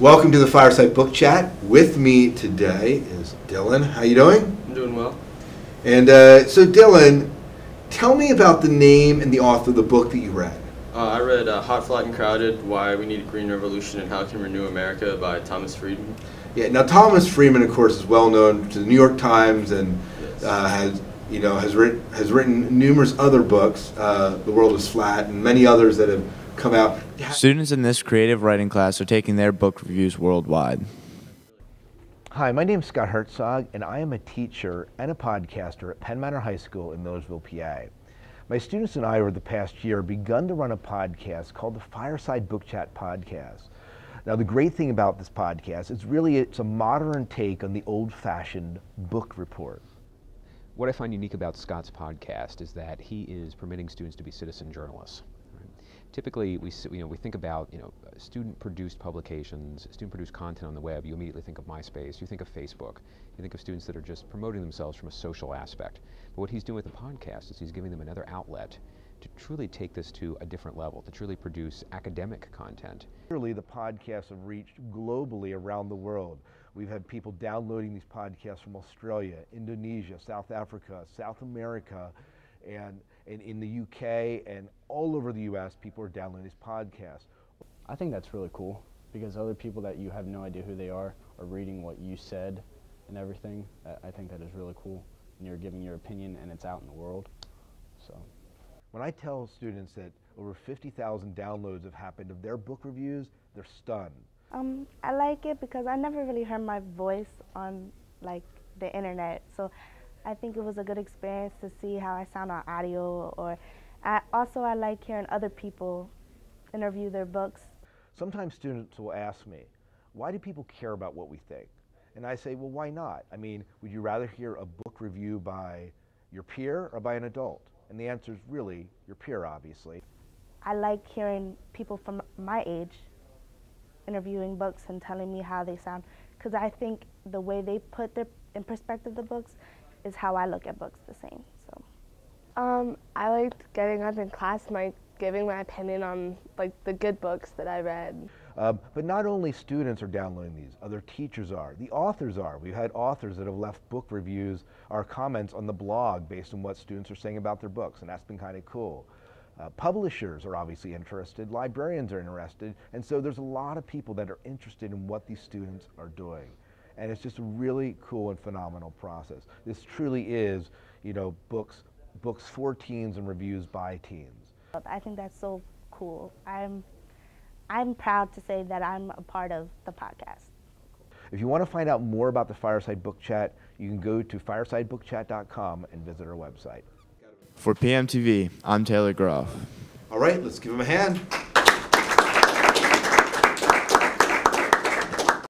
Welcome to the Fireside Book Chat. With me today is Dylan. How you doing? I'm doing well. And so Dylan, tell me about the name and the author of the book that you read. I read Hot, Flat, and Crowded, Why We Need a Green Revolution and How It Can Renew America by Thomas Friedman. Yeah, now Thomas Friedman, of course, is well known to the New York Times and Yes. has written numerous other books. The World is Flat and many others that have come out. Students in this creative writing class are taking their book reviews worldwide. Hi, my name is Scott Herzog, and I am a teacher and a podcaster at Penn Manor High School in Millersville, PA. My students and I, over the past year, have begun to run a podcast called the Fireside Book Chat Podcast. Now, the great thing about this podcast is it's a modern take on the old-fashioned book report. What I find unique about Scott's podcast is that he is permitting students to be citizen journalists. Right? Typically, we think about student-produced publications, student-produced content on the web. You immediately think of MySpace. You think of Facebook. You think of students that are just promoting themselves from a social aspect. But what he's doing with the podcast is he's giving them another outlet to truly take this to a different level, to truly produce academic content. Clearly, the podcasts have reached globally around the world. We've had people downloading these podcasts from Australia, Indonesia, South Africa, South America, and in the UK and all over the US, people are downloading these podcasts. I think that's really cool because other people that you have no idea who they are reading what you said and everything. I think that is really cool. And you're giving your opinion and it's out in the world. So, when I tell students that over 50,000 downloads have happened of their book reviews, they're stunned. I like it because I never really heard my voice on the internet, so I think it was a good experience to see how I sound on audio. I like hearing other people interview their books. Sometimes students will ask me, why do people care about what we think? And I say, well, why not? I mean, would you rather hear a book review by your peer or by an adult? And the answer is really your peer, obviously. I like hearing people from my age interviewing books and telling me how they sound, because I think the way they put in perspective the books is how I look at books the same. So, I liked getting up in class, giving my opinion on the good books that I read. But not only students are downloading these, other teachers are, the authors are. We've had authors that have left book reviews or comments on the blog based on what students are saying about their books, and that's been kind of cool. Publishers are obviously interested, librarians are interested, and so there's a lot of people that are interested in what these students are doing. And it's just a really cool and phenomenal process. This truly is, books for teens and reviews by teens. I think that's so cool. I'm proud to say that I'm a part of the podcast. If you want to find out more about the Fireside Book Chat, you can go to firesidebookchat.com and visit our website. For PMTV, I'm Taylor Groff. All right, let's give him a hand.